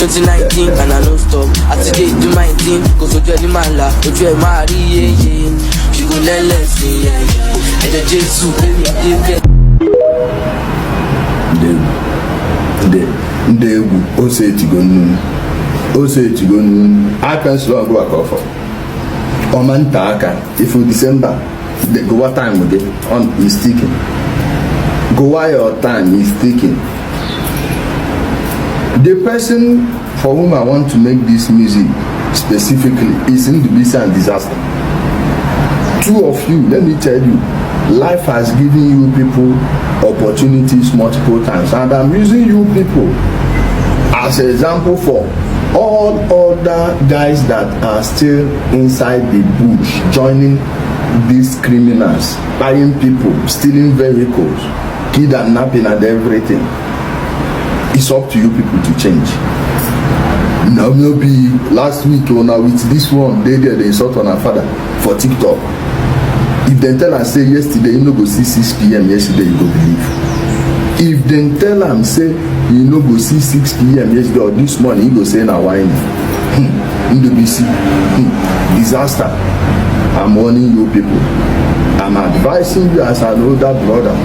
2019 and I no stop. I today do my thing, cause you the man la, you marry, yeah. She go let's see, yeah. And the Jesus, baby, Ndegu ose tigonu I pencil go akofo o man taka if December go what time again on is ticking go while your time is ticking. The person for whom I want to make this music specifically is in the business and disaster. Two of you, let me tell you, life has given you people opportunities multiple times, and I'm using you people as an example for all other guys that are still inside the bush joining these criminals, buying people, stealing vehicles, kidnapping and everything. It's up to you people to change. Now maybe last week or now with this one they insult on our father for TikTok. If they tell and say yesterday you no go see 6 p.m. yesterday you go believe. If they tell and say you no go see 6 p.m. yesterday or this morning you go say na wine. Disaster. I'm warning you people. I'm advising you as an older brother,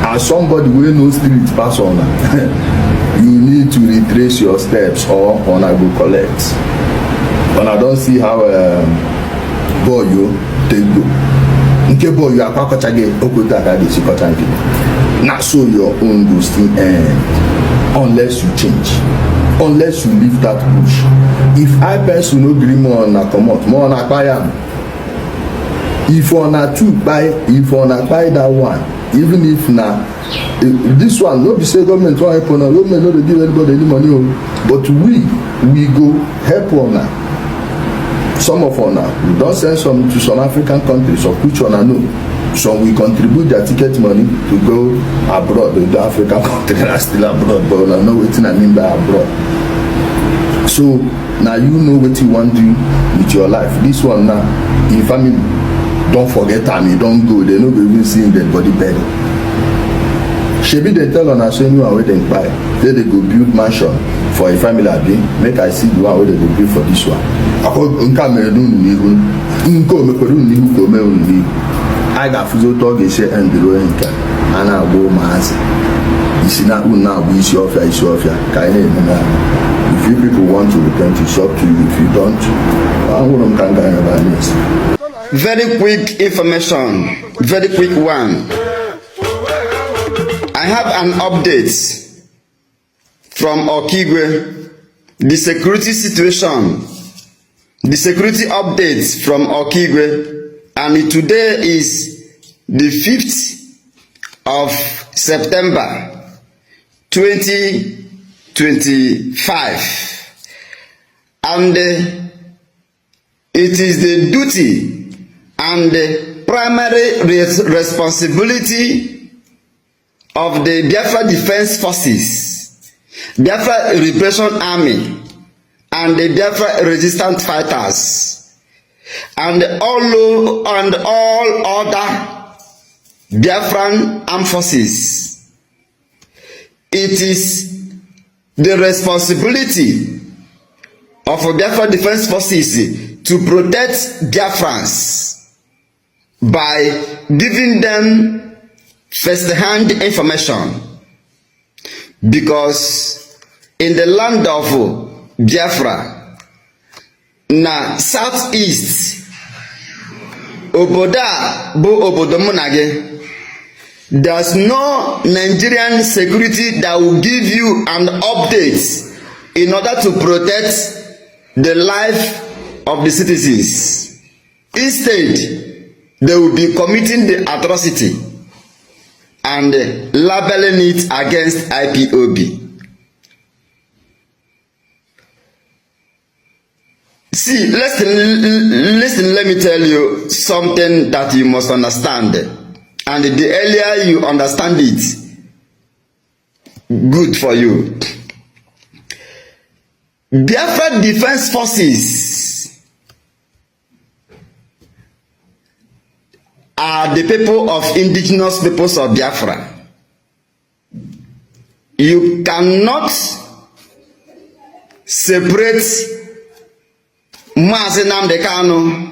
as somebody who knows street pass on. You need to retrace your steps or on I go collect. And I don't see how boy you take go. Nke boy you are kwakọchage okotaka dey sikọchage. Na so your own go still end unless you change, unless you leave that bush. If I person no gree more na comot more na kpai am. If una two buy, if una buy that one, even if na this one no be say government wan help una, government no dey give anybody any money o, but we go help una. Some of una we don send some to some African countries of which una know. Some we contribute their ticket money to go abroad. The African country are still abroad, but una know wetin I mean by abroad. So now you know what you want to do with your life. This one now, in family, don't forget time, you don't go, they no go even see dead body bed. Shebi they tell on us anyone where they buy, then they go build mansion for a family abi, make I see the one where they go build for this one. I got fuzo talk and share and the road and I go mass. You see that now we issue of ya. If you people want to repent, it's up to you. If you don't, I won't can get about this. Very quick information, very quick one. I have an update from Okigwe, the security situation, the security updates from Okigwe, and today is the 5th of September 2025, and it is the duty and the primary responsibility of the Biafra Defense Forces, Biafra Liberation Army, and the Biafra Resistance Fighters, and all other Biafran armed forces. It is the responsibility of Biafra Defense Forces to protect Biafrans by giving them first-hand information, because in the land of Biafra, na southeast, oboda bo obodo munage, there's no Nigerian security that will give you an update in order to protect the life of the citizens. Instead, they will be committing the atrocity and labeling it against IPOB. See, listen, let me tell you something that you must understand. And the earlier you understand it, good for you. Biafra Defense Forces are the people of indigenous peoples of Biafra. You cannot separate Mazi Nnamdi Kanu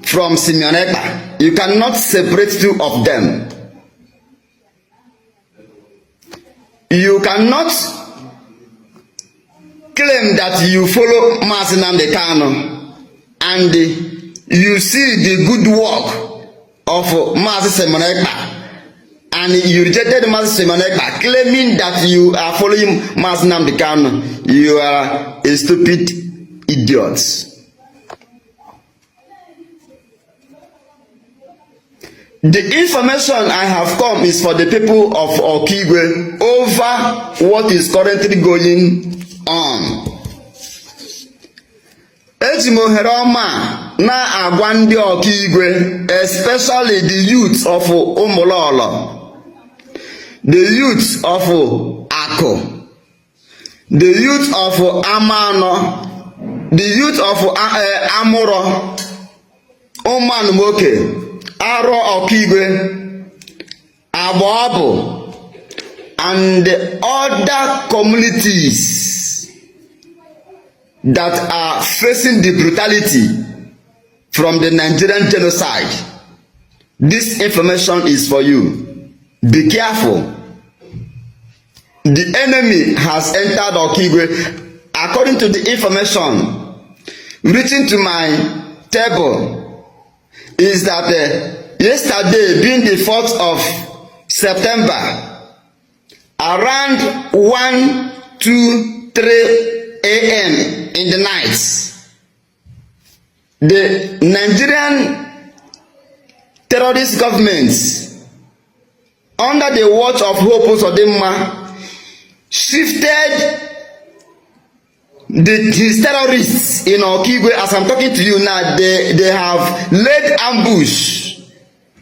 from Simeon Ekpa. You cannot separate two of them. You cannot claim that you follow Mazi Nnamdi Kanu and you see the good work of Mazi Simeon Ekpa, and you rejected Mazi Simeon Ekpa, claiming that you are following Mazi Nnamdi Kanu. You are a stupid idiot. The information I have come is for the people of Okigwe over what is currently going on. Ejimoheroma na agwa ndị Okigwe, especially the youth of Umololo, the youth of Ako, the youth of Amano, the youth of Amuro, Omanmoke, Aro Okigwe, Aboabo, and other communities that are facing the brutality from the Nigerian genocide. This information is for you. Be careful. The enemy has entered Okigwe. According to the information reaching to my table, is that yesterday, being the 4th of September, around 1, 2, 3 a.m. in the night, the Nigerian terrorist government, under the watch of Hope Uzodimma, shifted his terrorists in Okigwe. As I'm talking to you now, they have laid ambush,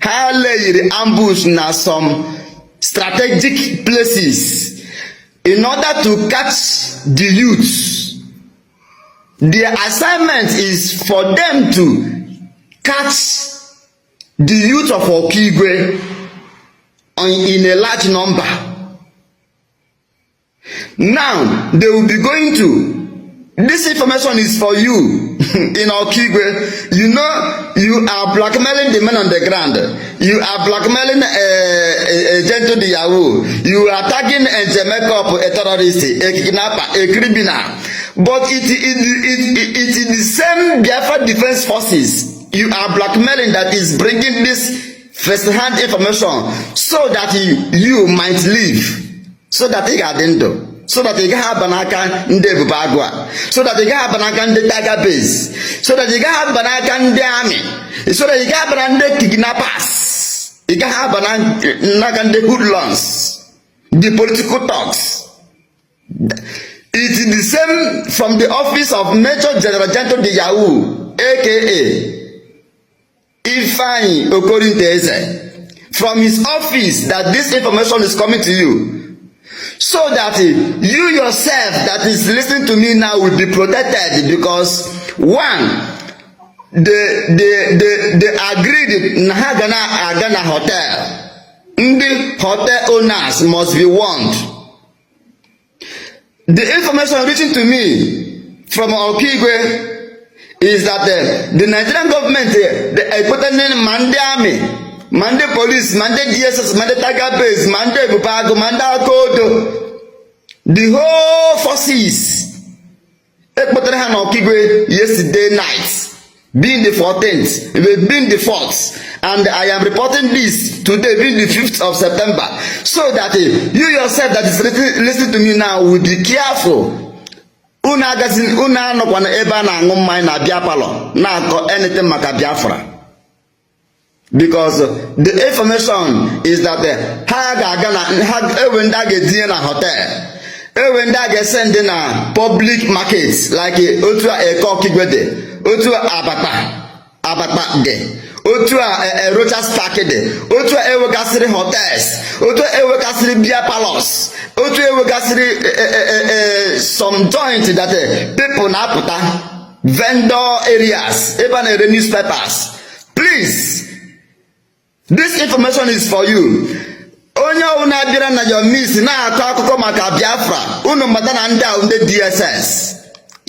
laid ambush na some strategic places in order to catch the youths. Their assignment is for them to catch the youth of Okigwe in a large number. Now they will be going to. This information is for you in Okigwe. You know, you are blackmailing the men on the ground. You are blackmailing a gentle Yahoo. You are tagging a Jamaica, a terrorist, a kidnapper, a criminal. But it is the same Biafra Defense Forces you are blackmailing that is bringing this first-hand information so that you might live, so that you can do. So that you can have banaka nde bubagwa, so that you can have banaka nde tiger base, so that you can have banaka nde army, so that you can have banaka kidnappers, you can have banaka nde hoodlums, the political talks. It is the same from the office of Major General Janto de Yahoo, aka Ifeanyi Okorinteze, from his office that this information is coming to you. So that you yourself that is listening to me now will be protected, because one, they agreed na ha gana hotel. The hotel owners must be warned. The information reaching to me from Okigwe is that the Nigerian government, they put in Mande Army, Mande Police, Mande DSS, Mande Tiger Base, Mande Bupago, Mande Akodo, the whole forces, they put in Okigwe yesterday night, being the 14th, being the 4th, and I am reporting this today, being the 5th of September, so that you yourself that is listening to me now will be careful. Una no kwana eba na ngumma na Biafra na anything maka Biafra. Because the information is that when that get in a hotel, when that get sent in a public market like Otua a Okigwe, Otua Abata de, Otua a Rochas Packade, Otua Ewagasri hotels, Otua Ewagasri Bia Palace, Otua Ewagasri some joint that people na puta vendor areas, even the newspapers. Please. This information is for you. onye una bịara na your miss na-akọ akụkọ maka Biafra unu mata na ndị ahụ ndị DSS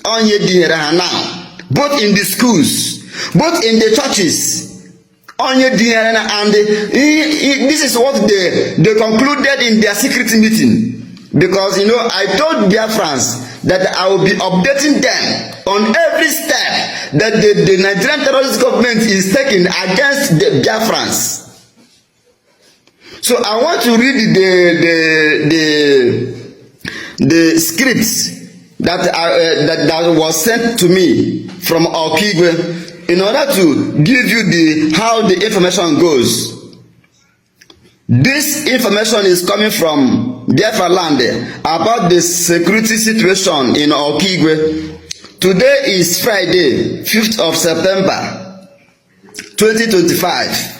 onye dihere ha now, both in the schools, both in the churches. Onye dihere na, and this is what they concluded in their secret meeting. Because you know, I told Biafrans that I will be updating them on every step that the Nigerian terrorist government is taking against the Biafrans. So I want to read the scripts that was sent to me from Okigwe in order to give you how the information goes. This information is coming from Biafraland about the security situation in Okigwe. Today is Friday, 5th of September, 2025.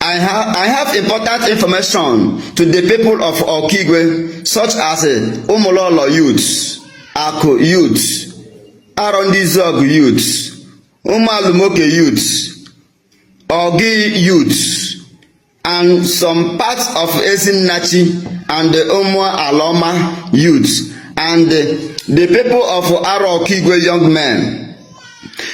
I have important information to the people of Okigwe, such as Umololo youths, Ako youths, Arondizog youths, Umalumoke youths, Ogi youths, and some parts of Ezinachi and the Omwa Aloma youths, and the people of Okigwe young men.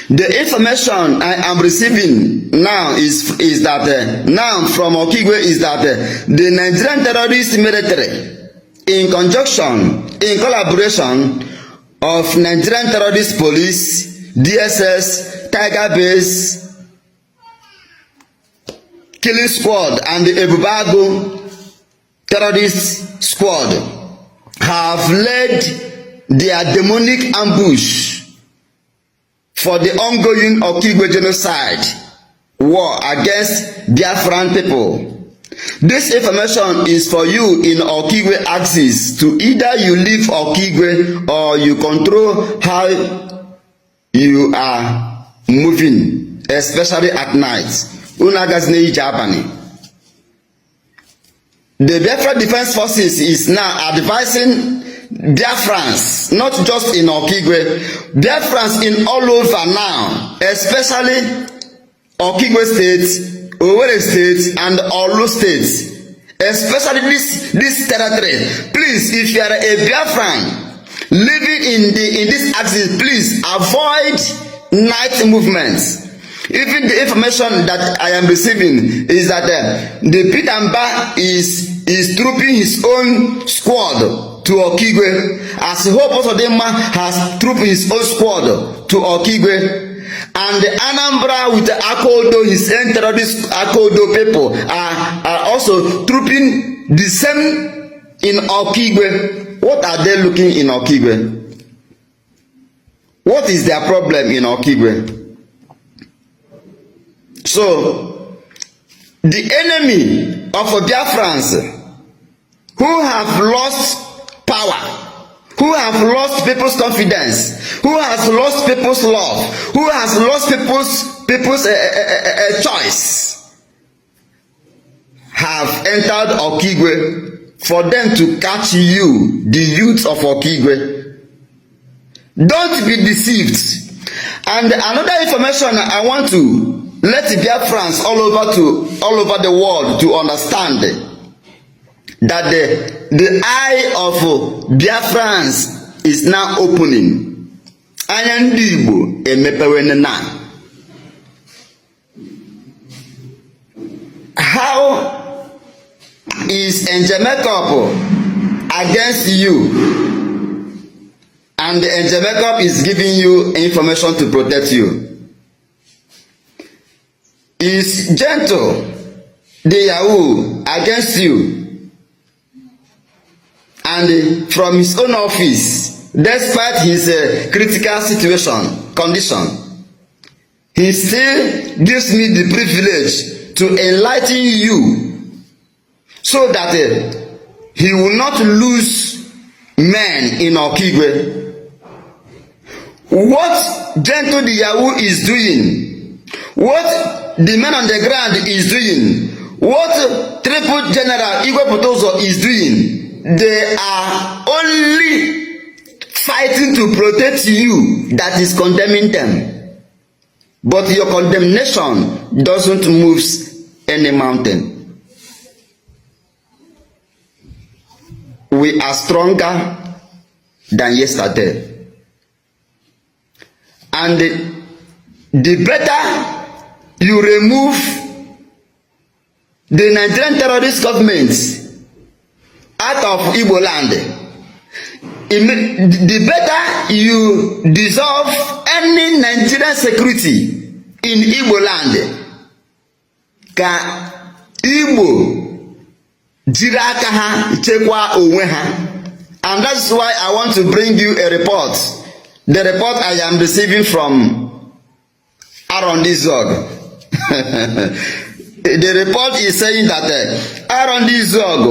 The information I am receiving now is that now from Okigwe is that the Nigerian terrorist military, in collaboration of Nigerian terrorist police, DSS, Tiger Base, Killing Squad, and the Ebubago terrorist squad, have led their demonic ambush for the ongoing Okigwe genocide war against Biafran people. This information is for you in Okigwe axis to either you leave Okigwe or you control how you are moving, especially at night. The Biafra Defense Forces is now advising Biafrans, not just in Okigwe, Biafrans in all over now, especially Okigwe State, Owerri State, and Olu State, especially this territory. Please, if you are a Biafran living in this axis, please avoid night movements. Even the information that I am receiving is that the Pitamba is trooping his own squad to Okigwe, as Hope Osodema has trooped his own squad to Okigwe. And the Anambra with the Akodo, his own terrorist Akodo people are also trooping the same in Okigwe. What are they looking in Okigwe? What is their problem in Okigwe? So, the enemy of Biafrans who have lost power, who have lost people's confidence, who has lost people's love, who has lost people's choice, have entered Okigwe for them to catch you, the youth of Okigwe. Don't be deceived. And another information I want to let Biafrans all over the world to understand that the eye of Biafrans is now opening. Anya ndị Igbo emepewene na. How is Njemekop against you? And Njemekop is giving you information to protect you. Is Gentle the Yahoo against you? And from his own office, despite his critical condition, he still gives me the privilege to enlighten you so that he will not lose men in Okigwe. What Gentle the Yahoo is doing, what the man on the ground is doing, what Triple General Igwe Potozo is doing, they are only fighting to protect you, that is condemning them. But your condemnation doesn't move any mountain. we are stronger than yesterday. And the better you remove the Nigerian terrorist government out of Igbo land, the better you dissolve any Nigerian security in Igbo land. Ka Igbo jiri aka ha chekwa onwe ha. And that's why I want to bring you a report. The report I am receiving from Aaron Dizog. The report is saying that Aaron Dizog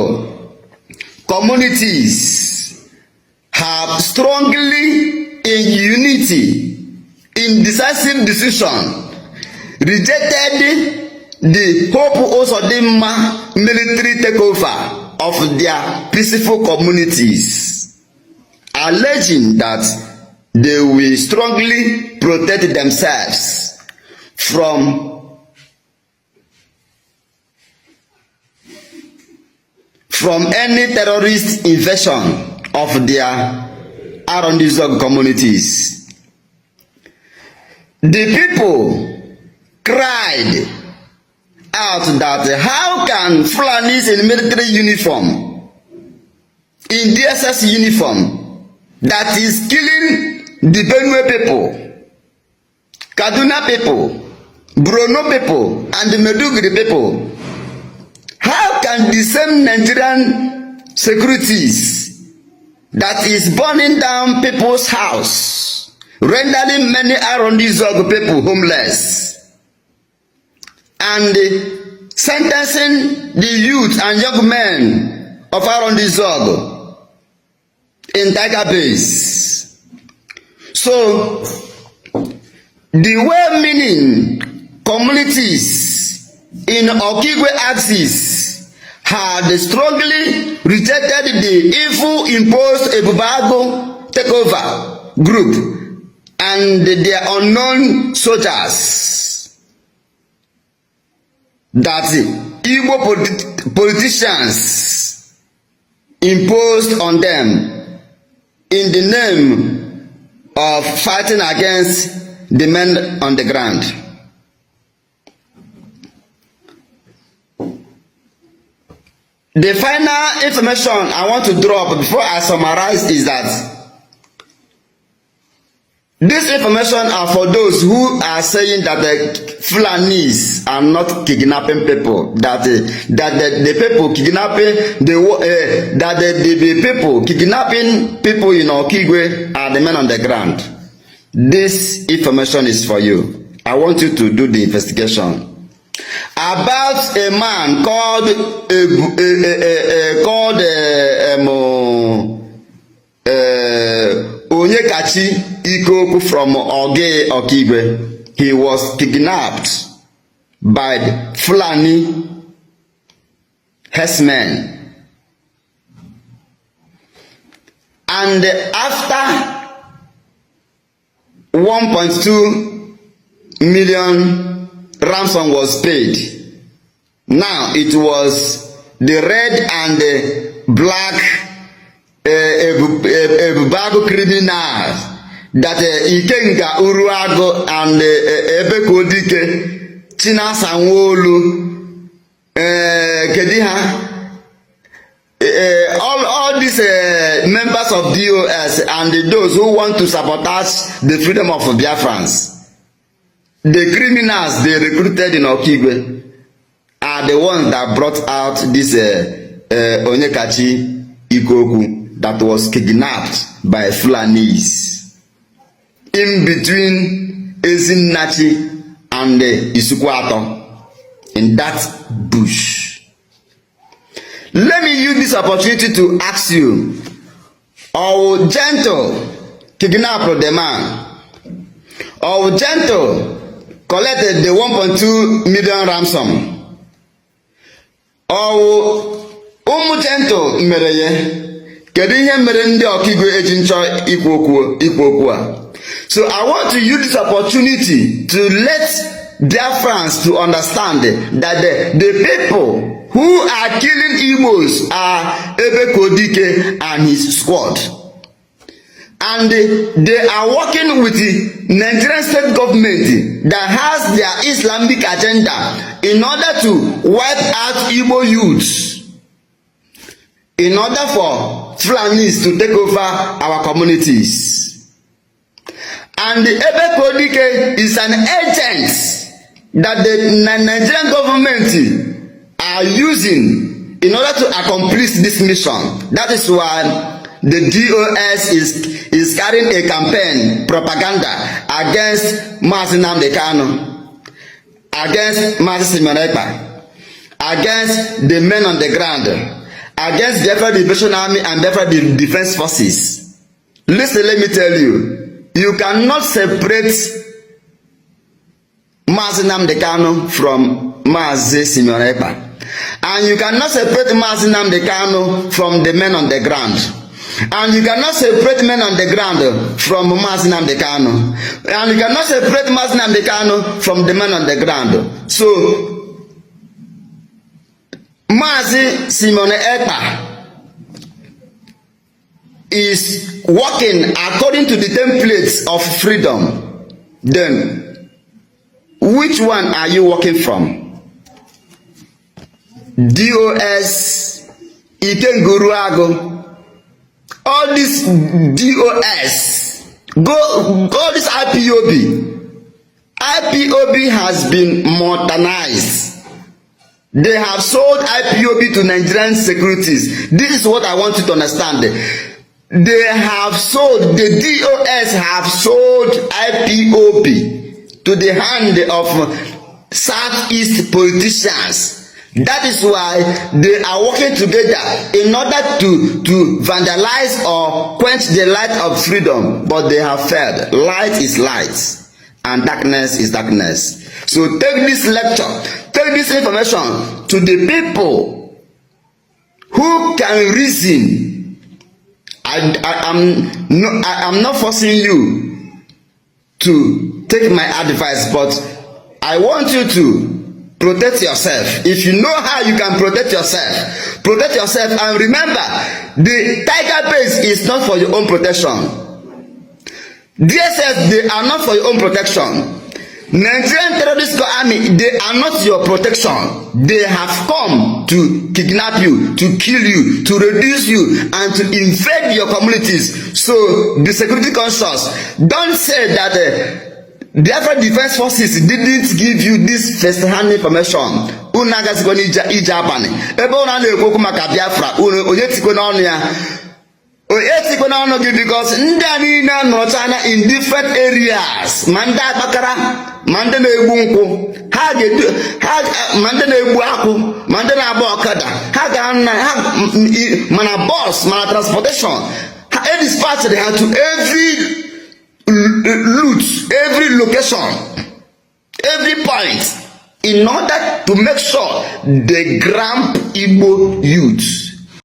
communities have strongly in unity, in decisive decision, rejected the Hope Osodima military takeover of their peaceful communities, alleging that they will strongly protect themselves from any terrorist invasion of their Arondizog communities. The people cried out that how can Fulanis in military uniform, in DSS uniform, that is killing the Benue people, Kaduna people, Borno people, and the Meduguri people, how can the same Nigerian securities that is burning down people's house, rendering many Arondizog people homeless, and sentencing the youth and young men of Arondizog in Tiger Base? So, the well-meaning communities in Okigwe axis had strongly rejected the evil imposed Ebubago takeover group and their unknown soldiers that Igbo politicians imposed on them in the name of fighting against the men on the ground. The final information I want to drop before I summarize is that this information are for those who are saying that the Fulanis are not kidnapping people, that the people kidnapping the people kidnapping people in Okigwe are the men on the ground. This information is for you. I want you to do the investigation about a man called Onyekachi Ikoku from Oge Okigwe. He was kidnapped by the Fulani herdsmen. And after 1.2 million ransom was paid, now it was the red and the black Ebubago criminals that Ikenga Uruago and Ebekodike Chinasa Nwolu Kediha all these members of DOS and those who want to sabotage the freedom of Biafrans, the criminals they recruited in Okigwe are the ones that brought out this Onyekachi Ikoku that was kidnapped by Fulanis in between Ezinachi and Isukwato in that bush. Let me use this opportunity to ask you, how gentle kidnapped the man, how gentle collected the 1.2 million ransom, how gentle mereye kedu ihe mere ndị Okigwe eji nchọ ikwu okwu a. So I want to use this opportunity to let Biafrans to understand that the people who are killing Igbos are Ebe Kodike and his squad. And they are working with the Nigerian state government that has their Islamic agenda in order to wipe out Igbo youths, in order for Fulanis to take over our communities. And Ebe Kodike is an agent that the Nigerian government are using in order to accomplish this mission. That is why the DOS is carrying a campaign propaganda against Mazi Nnamdi Kanu, against Mazi Simon Ekpa, against the men on the ground, against the Biafra Liberation Army and Biafra Defense Forces. Listen, let me tell you, you cannot separate Mazi Nnamdi Kanu from Mazi Simon Ekpa, and you cannot separate Mazi Nnamdi Kanu from the men on the ground. And you cannot separate men on the ground from Mazi Nnamdi Kanu. And you cannot separate Mazi Nnamdi Kanu from the men on the ground. So, Mazi Simon Ekpa is working according to the templates of freedom. Then, which one are you working from? DOS, Ikenguruago, all this DOS, all this IPOB has been modernized. They have sold IPOB to Nigerian securities. This is what I want you to understand. They have sold, the DOS have sold IPOB to the hand of Southeast politicians. That is why they are working together in order to vandalize or quench the light of freedom, but they have failed. Light is light and darkness is darkness. So take this lecture, take this information to the people who can reason. I'm not forcing you to take my advice, but I want you to protect yourself. If you know how you can protect yourself, protect yourself. And remember, the tiger base is not for your own protection. DSS, they are not for your own protection. Nigerian terrorist army, they are not your protection. They have come to kidnap you, to kill you, to reduce you, and to invade your communities. So be security conscious. Don't say that the Biafra Defense Forces didn't give you this first-hand information. Unagasikoni ijabani. Ebe una na-ekwu maka Biafra, onyetikwe n'ọnụ ya. Onyetikwe n'ọnụ gị because ndị a niile nọ China in different areas. Ma ndị akpakara, ma ndị na-egbu nkwụ, ma ndị na-egbu akpụ, ma ndị na-agba ọkada, ha ga-ana mana bus, mana transportation. Ha dispatch them to every loot, every location, every point, in order to make sure they grab Igbo youths.